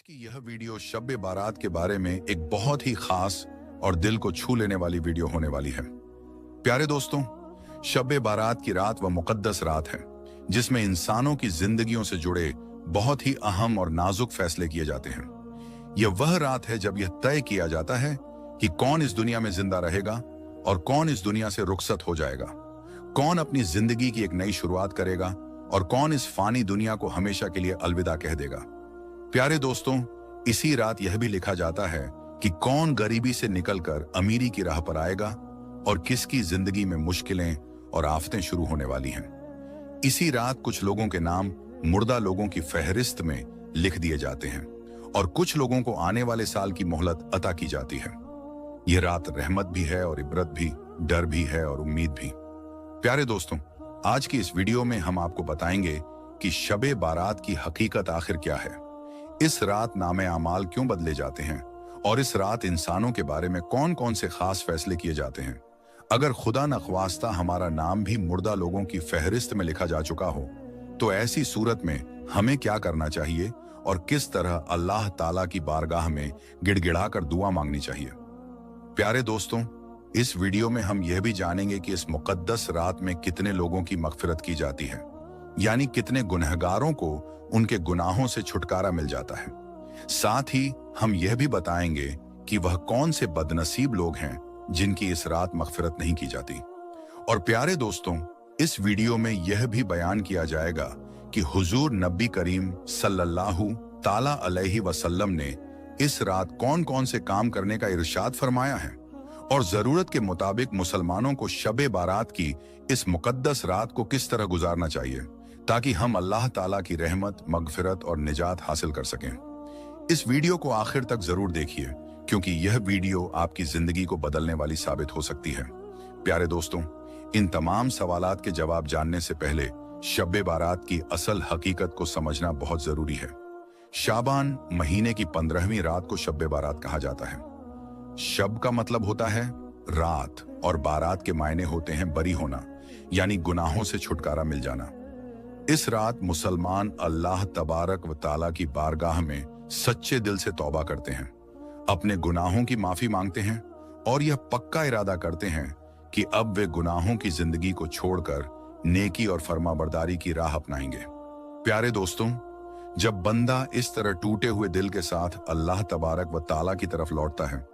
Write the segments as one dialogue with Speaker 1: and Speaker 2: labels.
Speaker 1: आज की यह वीडियो शब बारात के बारे में एक बहुत ही खास और दिल को छू लेने वाली वीडियो होने वाली है। प्यारे दोस्तों, शब बारात की रात वह मुकद्दस रात है जिसमें इंसानों की जिंदगियों से जुड़े बहुत ही अहम और नाजुक फैसले किए जाते हैं। यह वह रात है जब यह तय किया जाता है कि कौन इस दुनिया में जिंदा रहेगा और कौन इस दुनिया से रुखसत हो जाएगा, कौन अपनी जिंदगी की एक नई शुरुआत करेगा और कौन इस फानी दुनिया को हमेशा के लिए अलविदा कह देगा। प्यारे दोस्तों, इसी रात यह भी लिखा जाता है कि कौन गरीबी से निकलकर अमीरी की राह पर आएगा और किसकी जिंदगी में मुश्किलें और आफतें शुरू होने वाली हैं। इसी रात कुछ लोगों के नाम मुर्दा लोगों की फहरिस्त में लिख दिए जाते हैं और कुछ लोगों को आने वाले साल की मोहलत अता की जाती है। यह रात रहमत भी है और इबरत भी, डर भी है और उम्मीद भी। प्यारे दोस्तों, आज की इस वीडियो में हम आपको बताएंगे कि शब बारात की हकीकत आखिर क्या है, इस रात नामे आमाल क्यों बदले जाते हैं और इस रात इंसानों के बारे में कौन कौन से खास फैसले किए जाते हैं। अगर खुदा नख्वास्ता हमारा नाम भी मुर्दा लोगों की फहरिस्त में लिखा जा चुका हो तो ऐसी सूरत में हमें क्या करना चाहिए और किस तरह अल्लाह ताला की बारगाह में गिड़गिड़ाकर दुआ मांगनी चाहिए। प्यारे दोस्तों, इस वीडियो में हम यह भी जानेंगे कि इस मुकद्दस रात में कितने लोगों की मगफिरत की जाती है, यानी कितने गुनहगारों को उनके गुनाहों से छुटकारा मिल जाता है। साथ ही हम यह भी बताएंगे कि वह कौन से बदनसीब लोग हैं जिनकी इस रात मगफिरत नहीं की जाती। और प्यारे दोस्तों, इस वीडियो में यह भी बयान किया जाएगा कि हुजूर नबी करीम सल्लल्लाहु ताला अलैहि वसल्लम ने इस रात कौन कौन से काम करने का इरशाद फरमाया है और जरूरत के मुताबिक मुसलमानों को शब बारात की इस मुकद्दस रात को किस तरह गुजारना चाहिए ताकि हम अल्लाह ताला की रहमत, मगफिरत और निजात हासिल कर सकें। इस वीडियो को आखिर तक जरूर देखिए क्योंकि यह वीडियो आपकी जिंदगी को बदलने वाली साबित हो सकती है। प्यारे दोस्तों, इन तमाम सवालात के जवाब जानने से पहले शब बारात की असल हकीकत को समझना बहुत जरूरी है। शाबान महीने की 15वीं रात को शब बारात कहा जाता है। शब का मतलब होता है रात और बारात के मायने होते हैं बरी होना, यानी गुनाहों से छुटकारा मिल जाना। इस रात मुसलमान अल्लाह तबारक व ताला की बारगाह में सच्चे दिल से तौबा करते हैं, अपने गुनाहों की माफी मांगते हैं और यह पक्का इरादा करते हैं कि अब वे गुनाहों की जिंदगी को छोड़कर नेकी और फरमाबरदारी की राह अपनाएंगे। प्यारे दोस्तों, जब बंदा इस तरह टूटे हुए दिल के साथ अल्लाह तबारक व ताला की तरफ लौटता है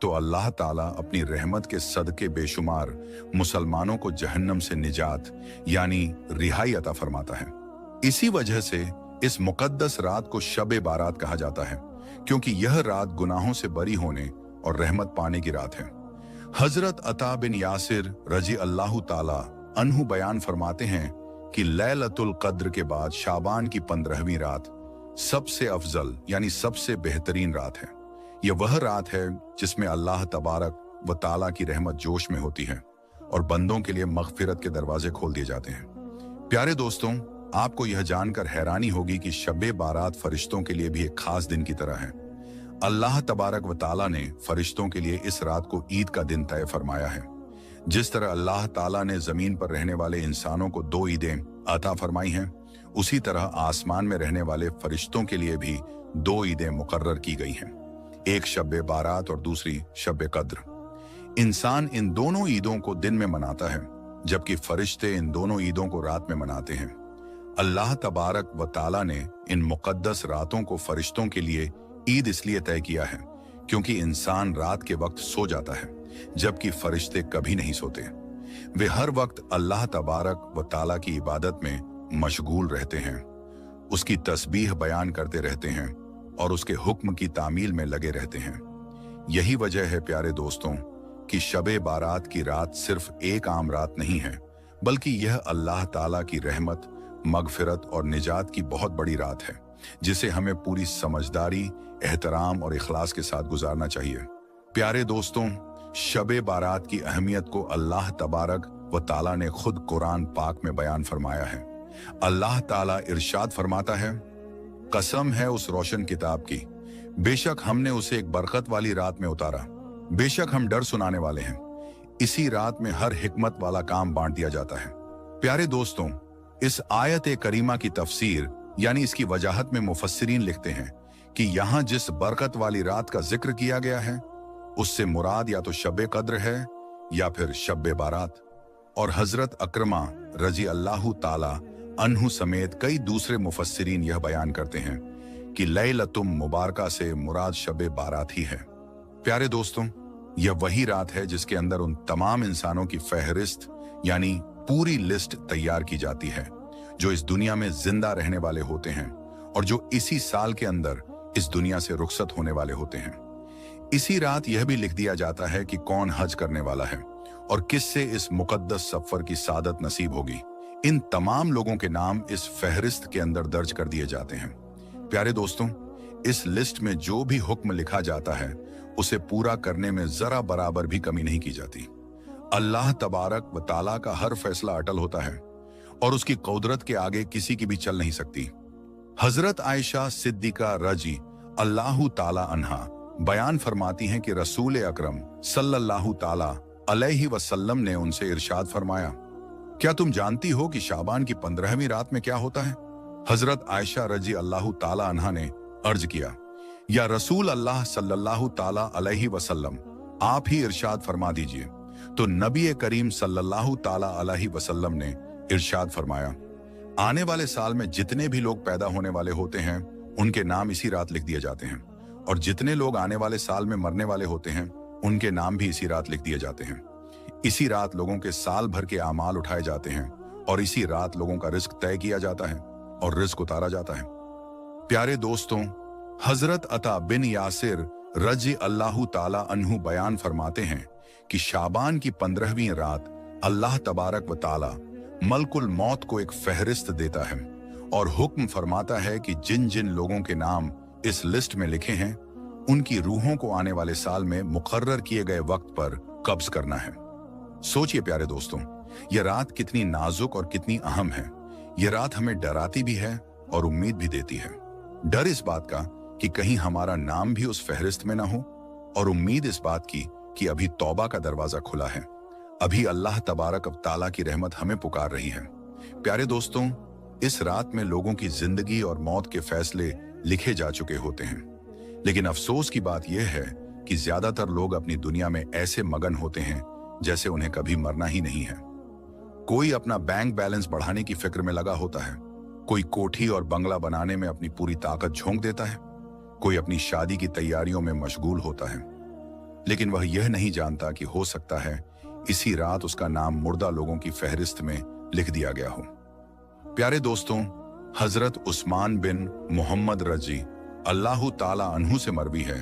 Speaker 1: तो अल्लाह ताला अपनी रहमत के सदके बेशुमार मुसलमानों को जहन्नम से निजात यानी रिहाई अता फरमाता है। इसी वजह से इस मुकद्दस रात को शब बारात कहा जाता है क्योंकि यह रात गुनाहों से बरी होने और रहमत पाने की रात है। हजरत अता बिन यासिर रजी अल्लाह ताला अन्हु बयान फरमाते हैं कि लैलतुल कद्र के बाद शाबान की 15वीं रात सबसे अफजल यानी सबसे बेहतरीन रात है। यह वह रात है जिसमें अल्लाह तबारक व ताला की रहमत जोश में होती है और बंदों के लिए मगफिरत के दरवाजे खोल दिए जाते हैं। प्यारे दोस्तों, आपको यह जानकर हैरानी होगी कि शब बारात फरिश्तों के लिए भी एक खास दिन की तरह है। अल्लाह तबारक व ताला ने फरिश्तों के लिए इस रात को ईद का दिन तय फरमाया है। जिस तरह अल्लाह ताला ने जमीन पर रहने वाले इंसानों को 2 ईदें अता फरमाई हैं, उसी तरह आसमान में रहने वाले फरिश्तों के लिए भी 2 ईदें मुकर्रर की गई हैं, एक शब बारात और दूसरी शब कद्र। इंसान इन दोनों ईदों को दिन में मनाता है जबकि फरिश्ते इन दोनों ईदों को रात में मनाते हैं। अल्लाह तबारक व ताला ने इन मुकद्दस रातों को फरिश्तों के लिए ईद इसलिए तय किया है क्योंकि इंसान रात के वक्त सो जाता है जबकि फरिश्ते कभी नहीं सोते। वे हर वक्त अल्लाह तबारक व ताला की इबादत में मशगूल रहते हैं, उसकी तस्बीह बयान करते रहते हैं और उसके हुक्म की तामील में लगे रहते हैं। यही वजह है प्यारे दोस्तों कि शब बारात की रात सिर्फ एक आम रात नहीं है बल्कि यह अल्लाह ताला की रहमत, मगफिरत और निजात की बहुत बड़ी रात है जिसे हमें पूरी समझदारी, एहतराम और इखलास के साथ गुजारना चाहिए। प्यारे दोस्तों, शब बारात की अहमियत को अल्लाह तबारक व ताला ने खुद कुरान पाक में बयान फरमाया है। अल्लाह ताला इरशाद फरमाता है, कसम है उस रोशन किताब की, बेशक हमने उसे एक बरकत वाली रात में उतारा, बेशक हम डर सुनाने वाले हैं। इसी रात में हर हिकमत वाला काम बांट दिया जाता है। प्यारे दोस्तों, इस आयत करीमा की तफसीर यानी इसकी वजाहत में मुफस्सिरीन लिखते हैं कि यहाँ जिस बरकत वाली रात का जिक्र किया गया है उससे मुराद या तो शब कद्र है या फिर शब बारात। और हजरत अकरमा रजी अल्लाह ताला अन्हु समेत कई दूसरे मुफस्सिरीन यह बयान करते हैं कि लैलतुम मुबारका से मुराद शब बारात ही है। प्यारे दोस्तों, यह वही रात है जिसके अंदर उन तमाम इंसानों की फहरिस्त यानी पूरी लिस्ट तैयार की जाती है जो इस दुनिया में जिंदा रहने वाले होते हैं और जो इसी साल के अंदर इस दुनिया से रुखसत होने वाले होते हैं। इसी रात यह भी लिख दिया जाता है कि कौन हज करने वाला है और किससे इस मुकद्दस सफर की सादत नसीब होगी। इन तमाम लोगों के नाम इस फहरिस्त के अंदर दर्ज कर दिए जाते हैं। प्यारे दोस्तों, इस लिस्ट में जो भी हुक्म लिखा जाता है उसे पूरा करने में जरा बराबर भी कमी नहीं की जाती। अल्लाह तबारक व ताला का हर फैसला अटल होता है और उसकी कुदरत के आगे किसी की भी चल नहीं सकती। हजरत आयशा सिद्दीका रजी अल्लाह ताला अन्हा बयान फरमाती हैं कि रसूल अकरम सल्लल्लाहु ताला अलैहि वसल्लम ने उनसे इरशाद फरमाया, क्या तुम जानती हो कि शाबान की 15वीं रात में क्या होता है? हजरत आयशा रजी अल्लाह ताला अन्हा ने अर्ज किया, या रसूल अल्लाह सल्लल्लाहु ताला अलैहि वसल्लम, आप ही इरशाद फरमा दीजिए। तो नबी करीम सल्लल्लाहु ताला अलैहि वसल्लम ने इरशाद फरमाया, आने वाले साल में जितने भी लोग पैदा होने वाले होते हैं उनके नाम इसी रात लिख दिए जाते हैं और जितने लोग आने वाले साल में मरने वाले होते हैं उनके नाम भी इसी रात लिख दिए जाते हैं। इसी रात लोगों के साल भर के आमाल उठाए जाते हैं और इसी रात लोगों का रिस्क तय किया जाता है और रिस्क उतारा जाता है। प्यारे दोस्तों, हजरत अता बिन यासिर रजी अल्लाह ताला अन्हु बयान फरमाते हैं कि शाबान की 15वीं रात अल्लाह तबारक व ताला मलकुल मौत को एक फहरिस्त देता है और हुक्म फरमाता है कि जिन जिन लोगों के नाम इस लिस्ट में लिखे हैं उनकी रूहों को आने वाले साल में मुकर्रर किए गए वक्त पर कब्ज करना है। सोचिए प्यारे दोस्तों, यह रात कितनी नाजुक और कितनी अहम है। यह रात हमें डराती भी है और उम्मीद भी देती है। डर इस बात का कि कहीं हमारा नाम भी उस फहरिस्त में ना हो और उम्मीद इस बात की कि अभी तौबा का दरवाजा खुला है, अभी अल्लाह तबारक व ताला की रहमत हमें पुकार रही है। प्यारे दोस्तों, इस रात में लोगों की जिंदगी और मौत के फैसले लिखे जा चुके होते हैं, लेकिन अफसोस की बात यह है कि ज्यादातर लोग अपनी दुनिया में ऐसे मगन होते हैं जैसे उन्हें कभी मरना ही नहीं है। कोई अपना बैंक बैलेंस बढ़ाने की फिक्र में लगा होता है, कोई कोठी और बंगला बनाने में अपनी पूरी ताकत झोंक देता है, कोई अपनी शादी की तैयारियों में मशगूल होता है, लेकिन वह यह नहीं जानता कि हो सकता है इसी रात उसका नाम मुर्दा लोगों की फहरिस्त में लिख दिया गया हो। प्यारे दोस्तों, हजरत उस्मान बिन मोहम्मद रजी अल्लाह ताला अन्हु से मरवी है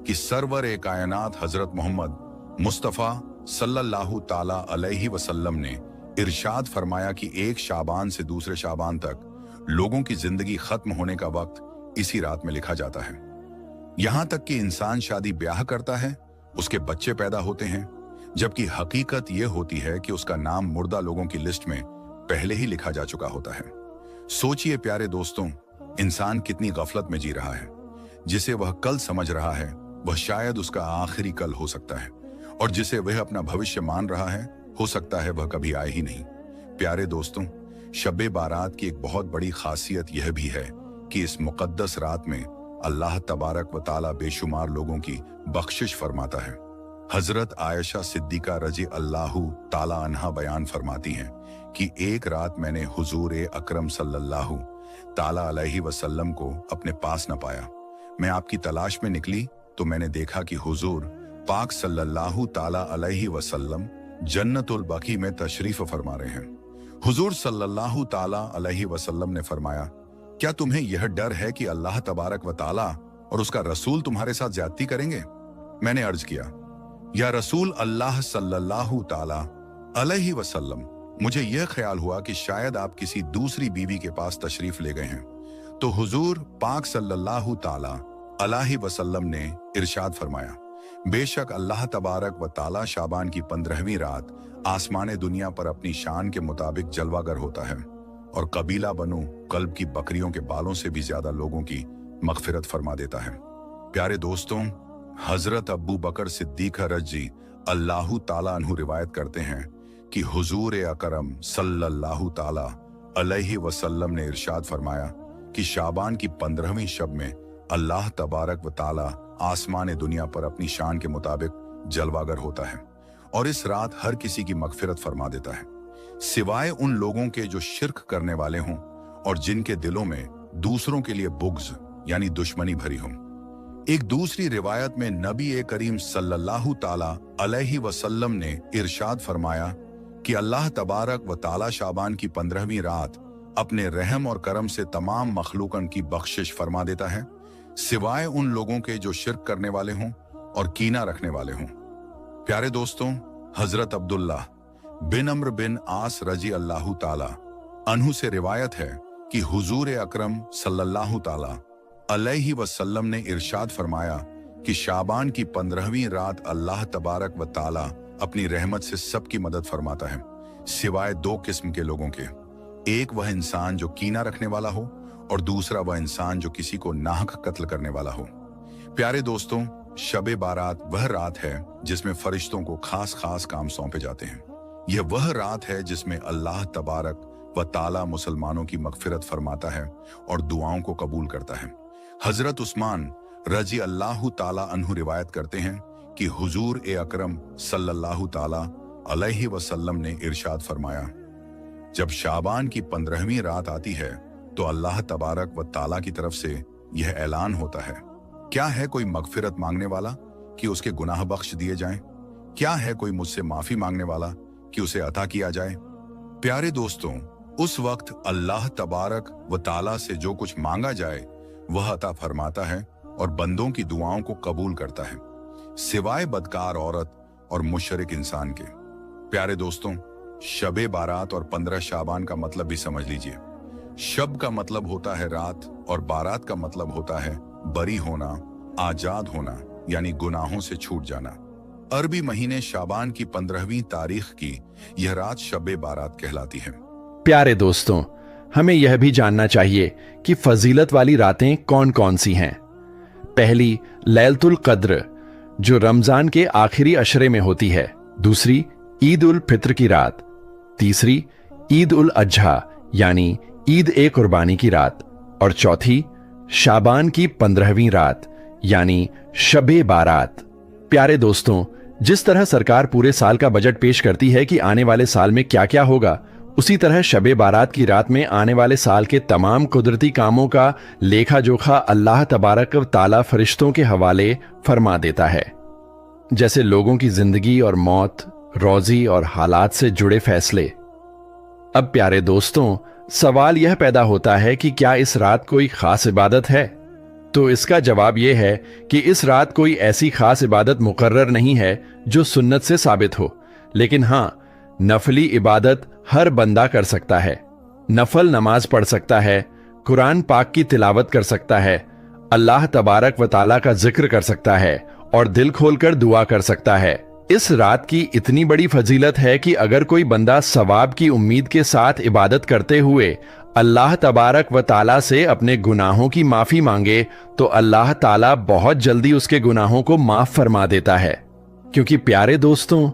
Speaker 1: कि सरवर ए कायनात हजरत मोहम्मद मुस्तफ़ा सल्लल्लाहु ताला अलैहि वसल्लम ने इरशाद फरमाया कि एक शाबान से दूसरे शाबान तक लोगों की जिंदगी खत्म होने का वक्त इसी रात में लिखा जाता है। यहां तक कि इंसान शादी ब्याह करता है, उसके बच्चे पैदा होते हैं, जबकि हकीकत यह होती है कि उसका नाम मुर्दा लोगों की लिस्ट में पहले ही लिखा जा चुका होता है। सोचिए प्यारे दोस्तों, इंसान कितनी गफलत में जी रहा है। जिसे वह कल समझ रहा है वह शायद उसका आखिरी कल हो सकता है और जिसे वह अपना भविष्य मान रहा है हो सकता है वह कभी आए ही नहीं। प्यारे दोस्तों, शब बारात की एक बहुत बड़ी खासियत यह भी है कि इस मुकद्दस रात में अल्लाह तबारक व ताला बेशुमार लोगों की बख्शिश फरमाता है। हजरत आयशा सिद्दीका रजी अल्लाह ताला अन्हा बयान फरमाती हैं कि एक रात मैंने हुजूर अकरम सल्लल्लाहु ताला अलैहि वसल्लम को अपने पास न पाया। मैं आपकी तलाश में निकली तो मैंने देखा कि हुजूर पाक सल्लल्लाहु ताला अलैहि वसल्लम जन्नतुल बकी में तशरीफ फरमा रहे हैं। हुजूर सल्लल्लाहु ताला अलैहि वसल्लम ने फरमाया, क्या तुम्हें यह डर है कि अल्लाह तबारक व ताला और उसका रसूल तुम्हारे साथ ज्यादती करेंगे? मैंने अर्ज किया, या रसूल अल्लाह सल्लल्लाहु ताला अलैहि वसल्लम, मुझे यह ख्याल हुआ कि शायद आप किसी दूसरी बीवी के पास तशरीफ ले गए हैं। तो हुजूर पाक सल्लल्लाहु ताला अलैहि वसल्लम ने इरशाद फरमाया, बेशक अल्लाह तबारक व ताला शाबान की 15वीं रात आसमान दुनिया पर अपनी शान के मुताबिक जलवागर होता है और कबीला बनु कल्ब की बकरियों के बालों से भी ज्यादा लोगों की मगफिरत फरमा देता है। प्यारे दोस्तों, हजरत अबू बकर सिद्दीक रजी अल्लाह ताला अन्हु रिवायत करते हैं कि हुजूर अकरम सल्लल्लाहु ताला अलैहि वसल्लम ने इरशाद फरमाया कि शाबान की 15वीं शब में अल्लाह तबारक व ताला आसमान दुनिया पर अपनी शान के मुताबिक जलवागर होता है और इस रात हर किसी की मगफिरत फरमा देता है, सिवाय उन लोगों के जो शिर्क करने वाले हों और जिनके दिलों में दूसरों के लिए बुग़्ज़ यानी दुश्मनी भरी हो। एक दूसरी रिवायत में नबी करीम सल्लल्लाहु ताला अलैहि वसल्लम ने इरशाद फरमाया कि अल्लाह तबारक व ताला शाबान की 15वीं रात अपने रहम और करम से तमाम मखलूकन की बख्शिश फरमा देता है, सिवाय उन लोगों के जो शिर्क करने वाले हों और कीना रखने वाले हों। प्यारे दोस्तों, हजरत अब्दुल्ला बिन अम्र बिन आस रजी अल्लाहु ताला अन्हु से रिवायत है कि हुजूर अकरम सल्लल्लाहु ताला अलैहि वसल्लम ने इरशाद फरमाया कि शाबान की 15वीं रात अल्लाह तबारक व ताला अपनी रहमत से सबकी मदद फरमाता है, सिवाय 2 किस्म के लोगों के। एक वह इंसान जो कीना रखने वाला हो और दूसरा वह इंसान जो किसी को नाहक कत्ल करने वाला हो। प्यारे दोस्तों, शबे बारात वह रात है जिसमें फरिश्तों को खास खास काम सौंपे जाते हैं। यह वह रात है जिसमें अल्लाह तबारक व ताला मुसलमानों की मगफिरत फरमाता है और दुआओं को कबूल करता है। हजरत उस्मान रजी अल्लाहु ताला अन्हु रिवायत करते हैं कि हुजूर अकरम सल्लल्लाहु ताला अलैहि वसल्लम ने इरशाद फरमाया, जब शाबान की 15वीं रात आती है तो अल्लाह तबारक व ताला की तरफ से यह ऐलान होता है, क्या है कोई मगफिरत मांगने वाला कि उसके गुनाह बख्श दिए जाएं? क्या है कोई मुझसे माफी मांगने वाला कि उसे अता किया जाए? प्यारे दोस्तों, उस वक्त अल्लाह तबारक व ताला से जो कुछ मांगा जाए वह अता फरमाता है और बंदों की दुआओं को कबूल करता है, सिवाय बदकार औरत और मुशरिक इंसान के। प्यारे दोस्तों, शबे बारात और 15 शाबान का मतलब भी समझ लीजिए। शब का मतलब होता है रात और बारात का मतलब होता है बरी होना, आजाद होना, यानी गुनाहों से छूट जाना। अरबी महीने शाबान की 15वीं तारीख की यह रात शबे बारात कहलाती है।
Speaker 2: प्यारे दोस्तों, हमें यह भी जानना चाहिए कि फजीलत वाली रातें कौन कौन सी हैं। पहली लैलतुल कद्र जो रमजान के आखिरी अशरे में होती है, दूसरी ईद उल फित्र की रात, तीसरी ईद उल अजहा यानी ईद ए कुर्बानी की रात और चौथी शाबान की 15वीं रात यानी शबे बारात। प्यारे दोस्तों, जिस तरह सरकार पूरे साल का बजट पेश करती है कि आने वाले साल में क्या क्या होगा, उसी तरह शबे बारात की रात में आने वाले साल के तमाम कुदरती कामों का लेखा जोखा अल्लाह तबारक व ताला फरिश्तों के हवाले फरमा देता है। जैसे लोगों की जिंदगी और मौत, रोजी और हालात से जुड़े फैसले। अब प्यारे दोस्तों, सवाल यह पैदा होता है कि क्या इस रात कोई खास इबादत है? तो इसका जवाब यह है कि इस रात कोई ऐसी खास इबादत मुकर्रर नहीं है जो सुन्नत से साबित हो, लेकिन हां, नफली इबादत हर बंदा कर सकता है। नफल नमाज पढ़ सकता है, कुरान पाक की तिलावत कर सकता है, अल्लाह तबारक व ताला का जिक्र कर सकता है और दिल खोलकर दुआ कर सकता है। इस रात की इतनी बड़ी फजीलत है कि अगर कोई बंदा सवाब की उम्मीद के साथ इबादत करते हुए अल्लाह तबारक व ताला से अपने गुनाहों की माफी मांगे तो अल्लाह ताला बहुत जल्दी उसके गुनाहों को माफ फरमा देता है। क्योंकि प्यारे दोस्तों,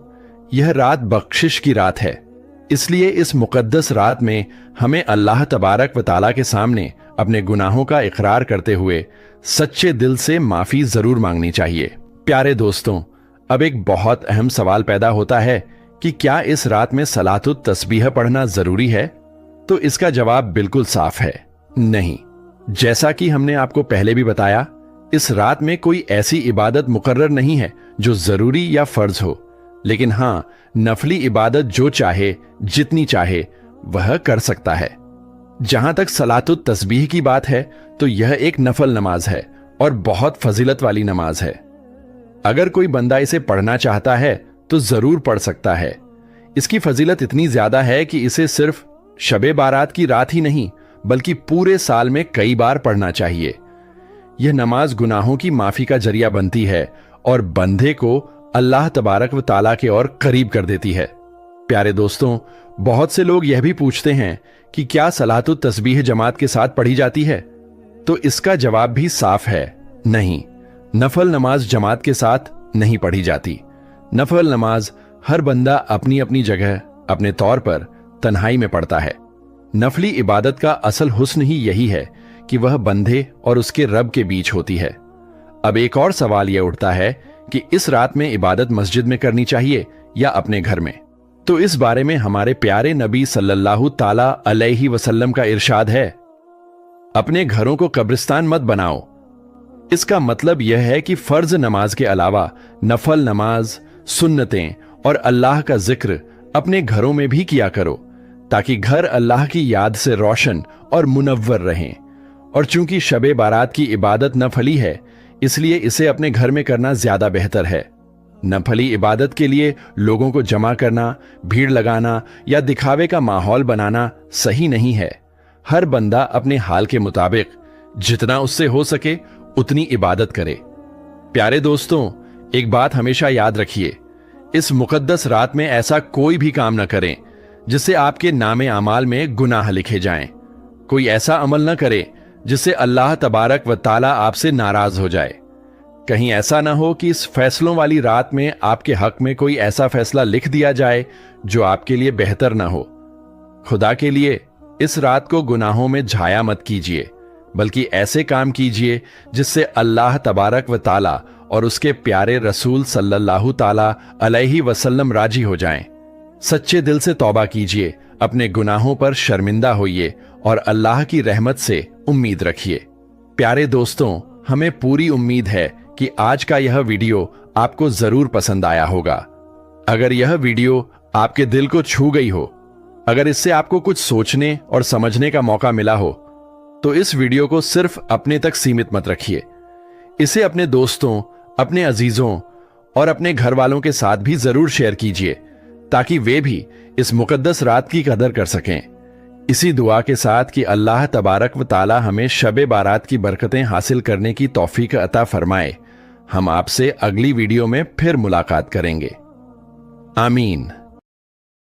Speaker 2: यह रात बख्शिश की रात है, इसलिए इस मुकद्दस रात में हमें अल्लाह तबारक व ताला के सामने अपने गुनाहों का इकरार करते हुए सच्चे दिल से माफी जरूर मांगनी चाहिए। प्यारे दोस्तों, अब एक बहुत अहम सवाल पैदा होता है कि क्या इस रात में सलातुत तस्बीह पढ़ना जरूरी है? तो इसका जवाब बिल्कुल साफ है, नहीं। जैसा कि हमने आपको पहले भी बताया, इस रात में कोई ऐसी इबादत मुकर्रर नहीं है जो जरूरी या फर्ज हो, लेकिन हां, नफली इबादत जो चाहे, जितनी चाहे, वह कर सकता है। जहां तक सलातुत तस्बीह की बात है, तो यह एक नफल नमाज है और बहुत फजीलत वाली नमाज है। अगर कोई बंदा इसे पढ़ना चाहता है तो जरूर पढ़ सकता है। इसकी फजीलत इतनी ज्यादा है कि इसे सिर्फ शबे बारात की रात ही नहीं, बल्कि पूरे साल में कई बार पढ़ना चाहिए। यह नमाज गुनाहों की माफी का जरिया बनती है और बंदे को अल्लाह तबारक व ताला के और करीब कर देती है। प्यारे दोस्तों, बहुत से लोग यह भी पूछते हैं कि क्या सलातुत तस्बीह जमात के साथ पढ़ी जाती है? तो इसका जवाब भी साफ है, नहीं। नफल नमाज जमात के साथ नहीं पढ़ी जाती। नफल नमाज हर बंदा अपनी अपनी जगह अपने तौर पर तन्हाई में पढ़ता है। नफली इबादत का असल हुस्न ही यही है कि वह बंधे और उसके रब के बीच होती है। अब एक और सवाल यह उठता है कि इस रात में इबादत मस्जिद में करनी चाहिए या अपने घर में। तो इस बारे में हमारे प्यारे नबी सल्लल्लाहु ताला अलैहि वसल्लम का इरशाद है, अपने घरों को कब्रिस्तान मत बनाओ। इसका मतलब यह है कि फर्ज नमाज के अलावा नफल नमाज, सुन्नतें और अल्लाह का जिक्र अपने घरों में भी किया करो, ताकि घर अल्लाह की याद से रोशन और मुनव्वर रहें। और चूंकि शबे बारात की इबादत नफली है, इसलिए इसे अपने घर में करना ज्यादा बेहतर है। नफली इबादत के लिए लोगों को जमा करना, भीड़ लगाना या दिखावे का माहौल बनाना सही नहीं है। हर बंदा अपने हाल के मुताबिक जितना उससे हो सके उतनी इबादत करे। प्यारे दोस्तों, एक बात हमेशा याद रखिए, इस मुकद्दस रात में ऐसा कोई भी काम न करें जिससे आपके नामे अमाल में गुनाह लिखे जाएं। कोई ऐसा अमल न करे जिससे अल्लाह तबारक व ताला आपसे नाराज हो जाए। कहीं ऐसा ना हो कि इस फैसलों वाली रात में आपके हक में कोई ऐसा फैसला लिख दिया जाए जो आपके लिए बेहतर ना हो। खुदा के लिए इस रात को गुनाहों में झाया मत कीजिए, बल्कि ऐसे काम कीजिए जिससे अल्लाह तबारक व ताला और उसके प्यारे रसूल सल्लल्लाहु ताला अलैहि वसल्लम राजी हो जाएं। सच्चे दिल से तौबा कीजिए, अपने गुनाहों पर शर्मिंदा होइए और अल्लाह की रहमत से उम्मीद रखिए। प्यारे दोस्तों, हमें पूरी उम्मीद है कि आज का यह वीडियो आपको जरूर पसंद आया होगा। अगर यह वीडियो आपके दिल को छू गई हो, अगर इससे आपको कुछ सोचने और समझने का मौका मिला हो, तो इस वीडियो को सिर्फ अपने तक सीमित मत रखिए। इसे अपने दोस्तों, अपने अजीजों और अपने घर वालों के साथ भी जरूर शेयर कीजिए, ताकि वे भी इस मुकद्दस रात की कदर कर सकें। इसी दुआ के साथ कि अल्लाह तबारक व ताला हमें शबे बारात की बरकतें हासिल करने की तौफीक अता फरमाए। हम आपसे अगली वीडियो में फिर मुलाकात करेंगे। आमीन।